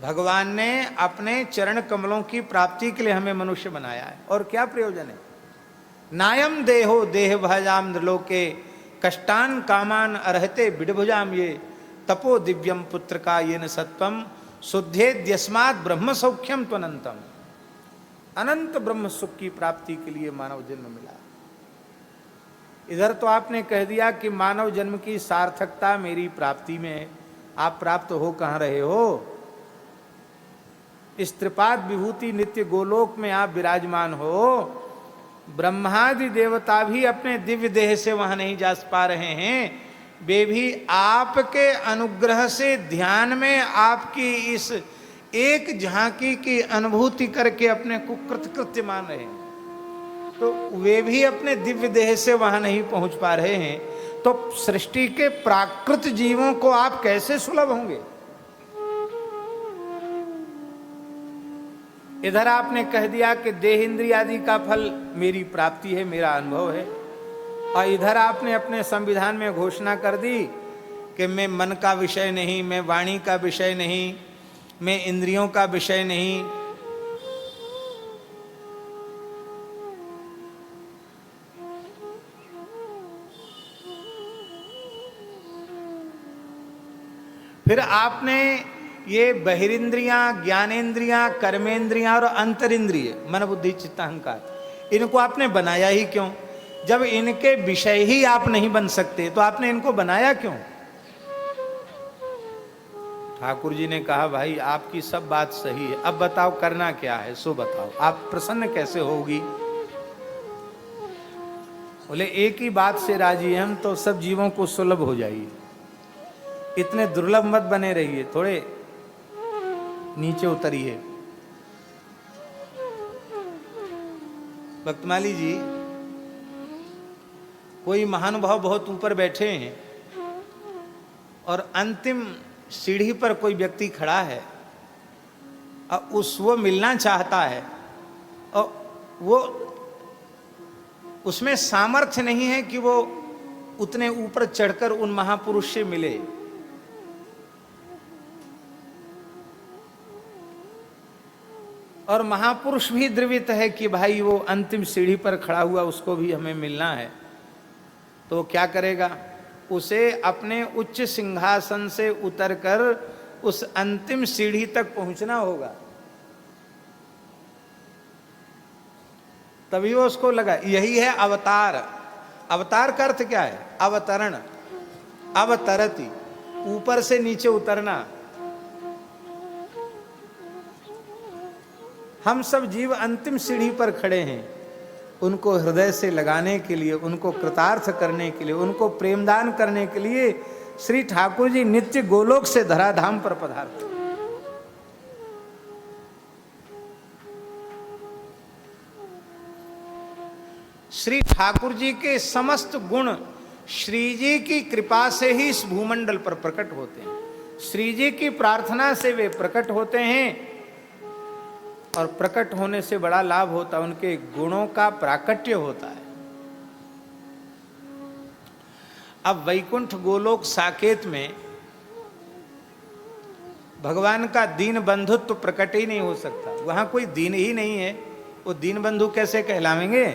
भगवान ने अपने चरण कमलों की प्राप्ति के लिए हमें मनुष्य बनाया है। और क्या प्रयोजन है? नायम देहो देह भजाम नृलोके कष्टान कामान अर्हते विडभुजाम ये तपो दिव्यम पुत्र का ये न सत्वम शुद्धेद्यस्मात् ब्रह्म सौख्यम त्वनंतम। अनंत ब्रह्म सुख की प्राप्ति के लिए मानव जन्म मिला। इधर तो आपने कह दिया कि मानव जन्म की सार्थकता मेरी प्राप्ति में है। आप प्राप्त हो कहाँ रहे हो? इस त्रिपाद विभूति नित्य गोलोक में आप विराजमान हो। ब्रह्मादि देवता भी अपने दिव्य देह से वहां नहीं जा पा रहे हैं। वे भी आपके अनुग्रह से ध्यान में आपकी इस एक झांकी की अनुभूति करके अपने को कृतकृत्य मान रहे हैं। तो वे भी अपने दिव्य देह से वहां नहीं पहुंच पा रहे हैं, तो सृष्टि के प्राकृत जीवों को आप कैसे सुलभ होंगे? इधर आपने कह दिया कि देह इंद्रिय आदि का फल मेरी प्राप्ति है, मेरा अनुभव है, और इधर आपने अपने संविधान में घोषणा कर दी कि मैं मन का विषय नहीं, मैं वाणी का विषय नहीं, मैं इंद्रियों का विषय नहीं। फिर आपने ये बहिरिंद्रियां, ज्ञानेन्द्रियां, कर्मेंद्रियां और अंतरिंद्रिय मन बुद्धि चित्त अहंकार, इनको आपने बनाया ही क्यों? जब इनके विषय ही आप नहीं बन सकते तो आपने इनको बनाया क्यों? ठाकुर जी ने कहा, भाई आपकी सब बात सही है, अब बताओ करना क्या है, सो बताओ, आप प्रसन्न कैसे होगी? बोले एक ही बात से राजी हम, तो सब जीवों को सुलभ हो जाइए, इतने दुर्लभ मत बने रहिए, थोड़े नीचे उतरिए। भक्तमाली जी, कोई महानुभाव बहुत ऊपर बैठे हैं और अंतिम सीढ़ी पर कोई व्यक्ति खड़ा है और वो मिलना चाहता है और वो उसमें सामर्थ्य नहीं है कि वो उतने ऊपर चढ़कर उन महापुरुष से मिले। और महापुरुष भी द्रवित है कि भाई वो अंतिम सीढ़ी पर खड़ा हुआ, उसको भी हमें मिलना है। तो क्या करेगा? उसे अपने उच्च सिंहासन से उतरकर उस अंतिम सीढ़ी तक पहुंचना होगा, तभी वो उसको लगा। यही है अवतार। अवतार का अर्थ क्या है? अवतरण, अवतरति, ऊपर से नीचे उतरना। हम सब जीव अंतिम सीढ़ी पर खड़े हैं, उनको हृदय से लगाने के लिए, उनको कृतार्थ करने के लिए, उनको प्रेमदान करने के लिए श्री ठाकुर जी नित्य गोलोक से धराधाम पर पधारते। श्री ठाकुर जी के समस्त गुण श्री जी की कृपा से ही इस भूमंडल पर प्रकट होते हैं। श्री जी की प्रार्थना से वे प्रकट होते हैं, और प्रकट होने से बड़ा लाभ होता है, उनके गुणों का प्राकट्य होता है। अब वैकुंठ गोलोक साकेत में भगवान का दीन बंधुत्व प्रकट ही नहीं हो सकता। वहां कोई दीन ही नहीं है, वो दीन बंधु कैसे कहलावेंगे?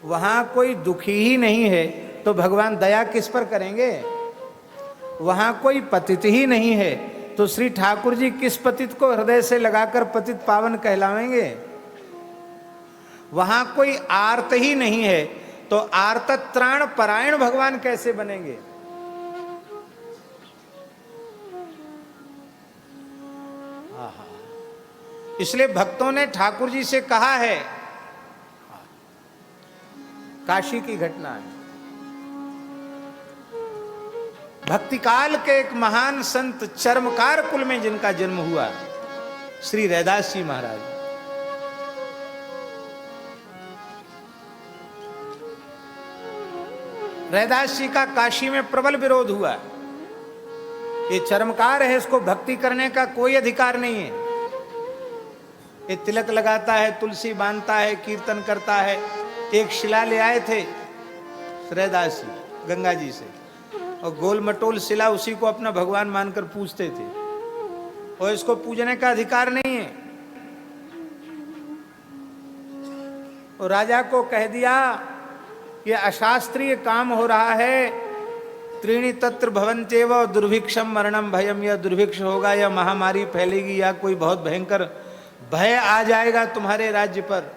वहां कोई दुखी ही नहीं है तो भगवान दया किस पर करेंगे? वहां कोई पतित ही नहीं है तो श्री ठाकुर जी किस पतित को हृदय से लगाकर पतित पावन कहलावेंगे? वहां कोई आर्त ही नहीं है तो आर्तत्राण परायण भगवान कैसे बनेंगे? इसलिए भक्तों ने ठाकुर जी से कहा है, काशी की घटना है, भक्तिकाल के एक महान संत चर्मकार कुल में जिनका जन्म हुआ, श्री रैदास जी महाराज। रैदास जी का काशी में प्रबल विरोध हुआ। ये चर्मकार है, इसको भक्ति करने का कोई अधिकार नहीं है। ये तिलक लगाता है, तुलसी बांधता है, कीर्तन करता है। एक शिला ले आए थे रैदास जी गंगा जी से, और गोल मटोल शिला उसी को अपना भगवान मानकर पूजते थे। और इसको पूजने का अधिकार नहीं है। और राजा को कह दिया ये अशास्त्रीय काम हो रहा है, त्रीणि तत्र भवन्त्येव दुर्भिक्षम मरणम भयम, या दुर्भिक्ष होगा या महामारी फैलेगी या कोई बहुत भयंकर भय आ जाएगा तुम्हारे राज्य पर,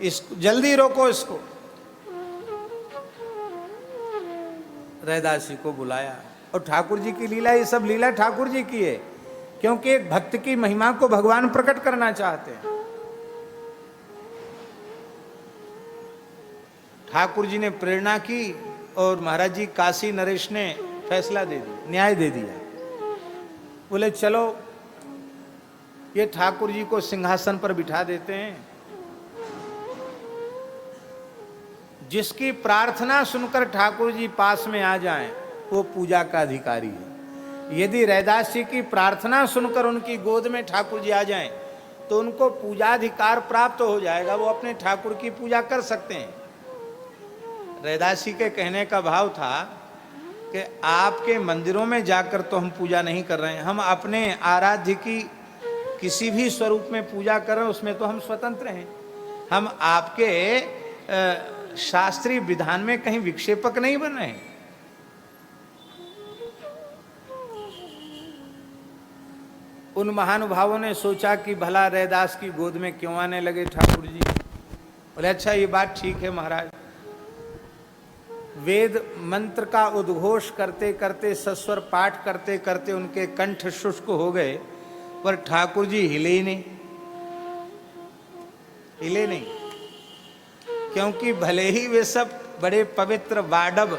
इस जल्दी रोको इसको। रैदासी को बुलाया और ठाकुर जी की लीला, ये सब लीला ठाकुर जी की है, क्योंकि एक भक्त की महिमा को भगवान प्रकट करना चाहते हैं। ठाकुर जी ने प्रेरणा की और महाराज जी काशी नरेश ने फैसला दे दिया, न्याय दे दिया। बोले चलो ये ठाकुर जी को सिंहासन पर बिठा देते हैं, जिसकी प्रार्थना सुनकर ठाकुर जी पास में आ जाएं वो पूजा का अधिकारी है। यदि रैदास जी की प्रार्थना सुनकर उनकी गोद में ठाकुर जी आ जाएं तो उनको पूजाधिकार प्राप्त हो जाएगा, वो अपने ठाकुर की पूजा कर सकते हैं। रैदास जी के कहने का भाव था कि आपके मंदिरों में जाकर तो हम पूजा नहीं कर रहे हैं, हम अपने आराध्य की किसी भी स्वरूप में पूजा करें उसमें तो हम स्वतंत्र हैं, हम आपके शास्त्रीय विधान में कहीं विक्षेपक नहीं बन रहे हैं। उन महानुभावों ने सोचा कि भला रैदास की गोद में क्यों आने लगे ठाकुर जी। बोले अच्छा ये बात ठीक है महाराज। वेद मंत्र का उद्घोष करते करते, सस्वर पाठ करते करते उनके कंठ शुष्क हो गए, पर ठाकुर जी हिले ही नहीं, हिले नहीं, क्योंकि भले ही वे सब बड़े पवित्र बाडव,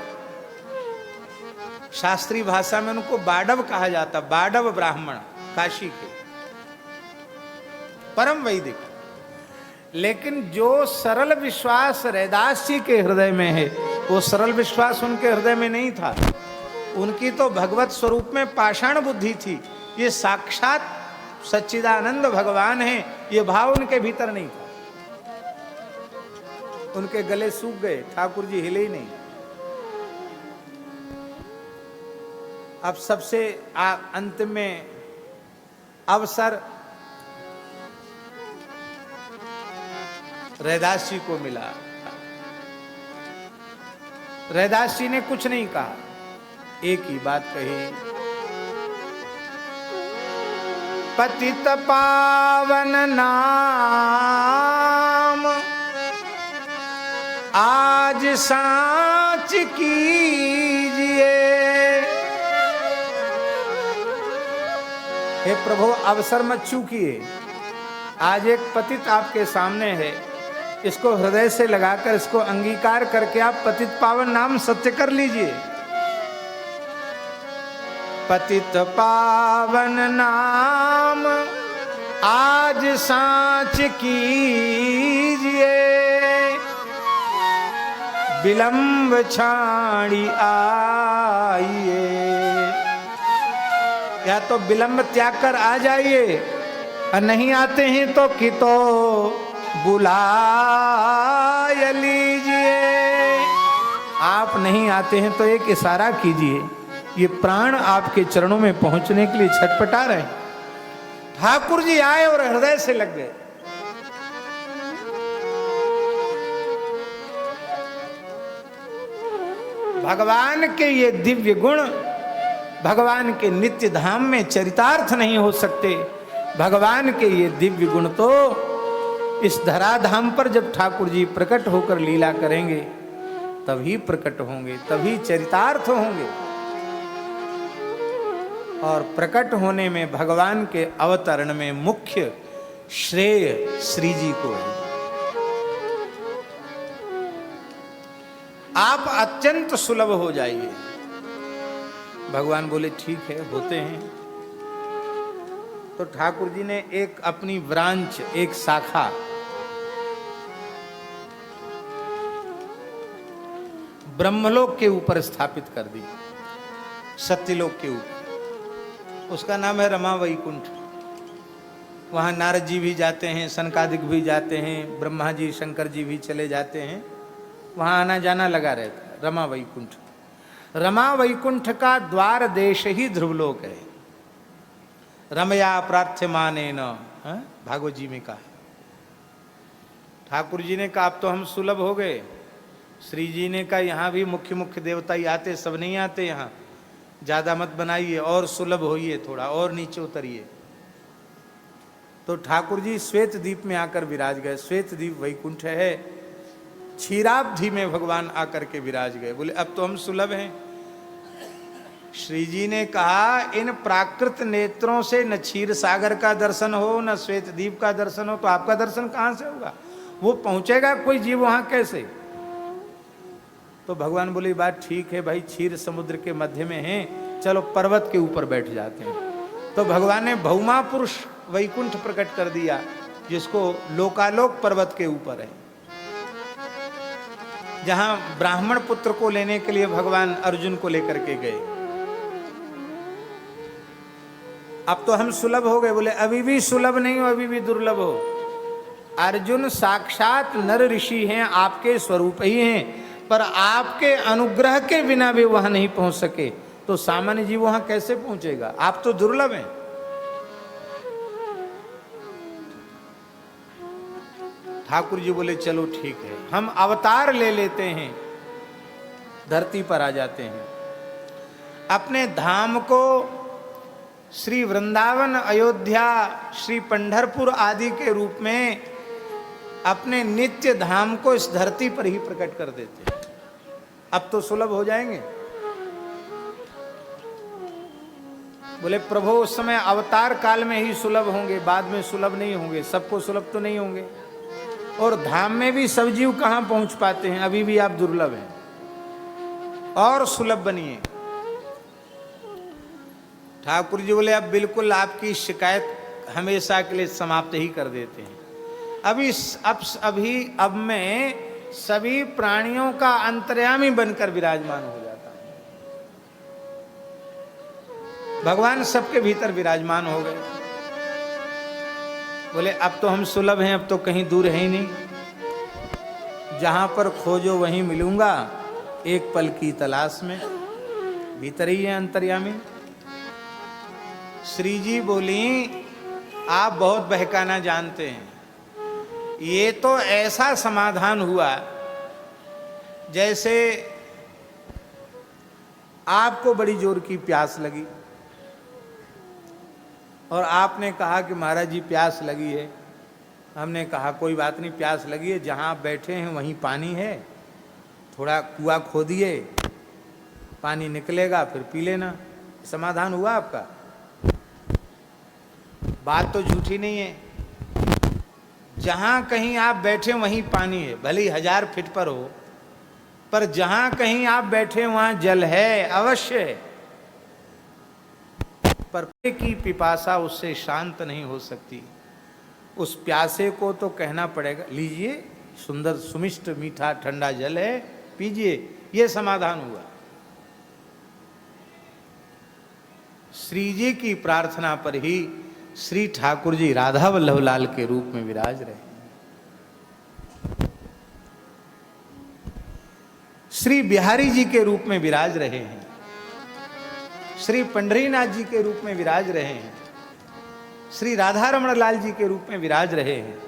शास्त्रीय भाषा में उनको बाडव कहा जाता, बाडव ब्राह्मण काशी के परम वैदिक, लेकिन जो सरल विश्वास रैदास जी के हृदय में है वो सरल विश्वास उनके हृदय में नहीं था। उनकी तो भगवत स्वरूप में पाषाण बुद्धि थी, ये साक्षात सच्चिदानंद भगवान है, ये भाव उनके भीतर नहीं था। उनके गले सूख गए, ठाकुर जी हिले ही नहीं। अब सबसे अंत में अवसर रैदास जी को मिला। रैदास जी ने कुछ नहीं कहा, एक ही बात कही, पतित पावन नाम आज साच कीजिए। हे प्रभु अवसर मत चूकिए, आज एक पतित आपके सामने है, इसको हृदय से लगाकर इसको अंगीकार करके आप पतित पावन नाम सत्य कर लीजिए। पतित पावन नाम आज साच कीजिए, विलंब छाड़ी आइए। या तो विलंब त्याग कर आ जाइए, और नहीं आते हैं तो कि तो बुला लीजिए। आप नहीं आते हैं तो एक इशारा कीजिए, ये प्राण आपके चरणों में पहुंचने के लिए छटपटा रहे। ठाकुर जी आए और हृदय से लग गए। भगवान के ये दिव्य गुण भगवान के नित्य धाम में चरितार्थ नहीं हो सकते। भगवान के ये दिव्य गुण तो इस धराधाम पर जब ठाकुर जी प्रकट होकर लीला करेंगे तभी प्रकट होंगे, तभी चरितार्थ होंगे। और प्रकट होने में भगवान के अवतरण में मुख्य श्रेय श्री जी को है। आप अत्यंत सुलभ हो जाइए। भगवान बोले ठीक है, होते हैं। तो ठाकुर जी ने एक अपनी ब्रांच, एक शाखा ब्रह्मलोक के ऊपर स्थापित कर दी, सत्यलोक के ऊपर। उसका नाम है रमा वैकुंठ। वहां नारद जी भी जाते हैं, सनकादिक भी जाते हैं, ब्रह्मा जी शंकर जी भी चले जाते हैं, वहां आना जाना लगा रहता है। रमा वैकुंठ, रमा वैकुंठ का द्वार देश ही ध्रुवलोक है। रमया प्रार्थ्यमानेन, भागवत जी में कहा। ठाकुर जी ने कहा अब तो हम सुलभ हो गए। श्री जी ने कहा यहाँ भी मुख्य मुख्य देवता ही आते, सब नहीं आते यहाँ, ज्यादा मत बनाइए और सुलभ होइए, थोड़ा और नीचे उतरिए। तो ठाकुर जी श्वेत द्वीप में आकर विराज गए। श्वेत द्वीप वैकुंठ है, क्षीराब्धि में भगवान आकर के विराज गए। बोले अब तो हम सुलभ हैं। श्री जी ने कहा इन प्राकृत नेत्रों से न क्षीर सागर का दर्शन हो न श्वेत द्वीप का दर्शन हो, तो आपका दर्शन कहां से होगा? वो पहुंचेगा कोई जीव वहां कैसे? तो भगवान बोले बात ठीक है भाई, क्षीर समुद्र के मध्य में है, चलो पर्वत के ऊपर बैठ जाते हैं। तो भगवान ने भौमा पुरुष वैकुंठ प्रकट कर दिया, जिसको लोकालोक पर्वत के ऊपर है, जहां ब्राह्मण पुत्र को लेने के लिए भगवान अर्जुन को लेकर के गए। अब तो हम सुलभ हो गए। बोले अभी भी सुलभ नहीं हो, अभी भी दुर्लभ हो। अर्जुन साक्षात नर ऋषि हैं, आपके स्वरूप ही हैं, पर आपके अनुग्रह के बिना भी वहां नहीं पहुंच सके, तो सामान्य जीव वहां कैसे पहुंचेगा? आप तो दुर्लभ हैं। ठाकुर जी बोले चलो ठीक है, हम अवतार ले लेते हैं, धरती पर आ जाते हैं। अपने धाम को श्री वृंदावन, अयोध्या, श्री पंढरपुर आदि के रूप में अपने नित्य धाम को इस धरती पर ही प्रकट कर देते हैं। अब तो सुलभ हो जाएंगे। बोले प्रभु उस समय अवतार काल में ही सुलभ होंगे, बाद में सुलभ नहीं होंगे, सबको सुलभ तो नहीं होंगे। और धाम में भी सब जीव कहां पहुंच पाते हैं, अभी भी आप दुर्लभ हैं, और सुलभ बनिए। ठाकुर जी बोले अब बिल्कुल आपकी शिकायत हमेशा के लिए समाप्त ही कर देते हैं। अब मैं सभी प्राणियों का अंतर्यामी बनकर विराजमान हो जाता हूं। भगवान सबके भीतर विराजमान हो गए। बोले अब तो हम सुलभ हैं, अब तो कहीं दूर है ही नहीं, जहां पर खोजो वहीं मिलूंगा, एक पल की तलाश में, भीतर ही है अंतर्यामी। श्री जी बोली आप बहुत बहकाना जानते हैं, ये तो ऐसा समाधान हुआ जैसे आपको बड़ी जोर की प्यास लगी और आपने कहा कि महाराज जी प्यास लगी है। हमने कहा कोई बात नहीं, प्यास लगी है, जहां आप बैठे हैं वहीं पानी है, थोड़ा कुआं खोदिए, पानी निकलेगा, फिर पी लेना। समाधान हुआ आपका। बात तो झूठी नहीं है, जहां कहीं आप बैठे वहीं पानी है, भले ही 1000 फीट पर हो, पर जहां कहीं आप बैठे वहां जल है अवश्य, पर की पिपासा उससे शांत नहीं हो सकती। उस प्यासे को तो कहना पड़ेगा लीजिए, सुंदर सुमिष्ट मीठा ठंडा जल है, पीजिए, यह समाधान हुआ। श्री जी की प्रार्थना पर ही श्री ठाकुर जी राधा वल्लभ लाल के रूप में विराज रहे, श्री बिहारी जी के रूप में विराज रहे हैं, श्री पंढरीनाथ जी के रूप में विराज रहे हैं, श्री राधा रमण लाल जी के रूप में विराज रहे हैं,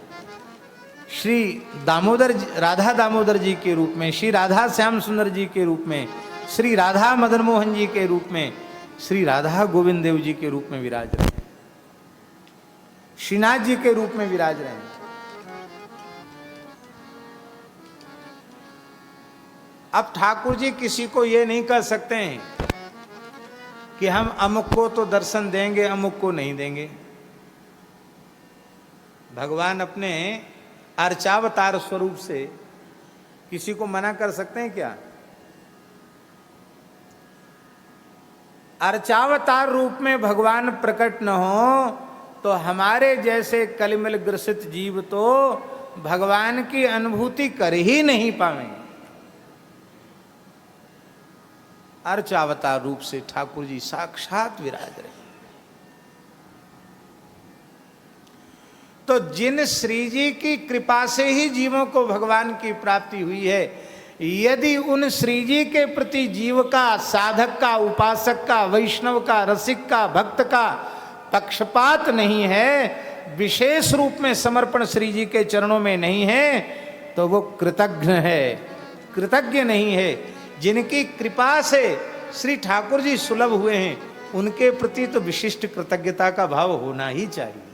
श्री राधा दामोदर जी के रूप में, श्री राधा श्याम सुंदर जी के रूप में, श्री राधा मदन मोहन जी के रूप में, श्री राधा गोविंद देव जी के रूप में विराज रहे हैं, श्रीनाथ जी के रूप में विराज रहे हैं। अब ठाकुर जी किसी को ये नहीं कह सकते हैं कि हम अमुक को तो दर्शन देंगे, अमुक को नहीं देंगे। भगवान अपने अर्चावतार स्वरूप से किसी को मना कर सकते हैं क्या? अर्चावतार रूप में भगवान प्रकट न हो तो हमारे जैसे कलिमल ग्रसित जीव तो भगवान की अनुभूति कर ही नहीं पाएंगे। अर्चावतार रूप से ठाकुर जी साक्षात विराज रहे। तो जिन श्री जी की कृपा से ही जीवों को भगवान की प्राप्ति हुई है, यदि उन श्री जी के प्रति जीव का, साधक का, उपासक का, वैष्णव का, रसिक का, भक्त का पक्षपात नहीं है, विशेष रूप में समर्पण श्री जी के चरणों में नहीं है, तो वो कृतज्ञ है, कृतज्ञ नहीं है। जिनकी कृपा से श्री ठाकुर जी सुलभ हुए हैं, उनके प्रति तो विशिष्ट कृतज्ञता का भाव होना ही चाहिए।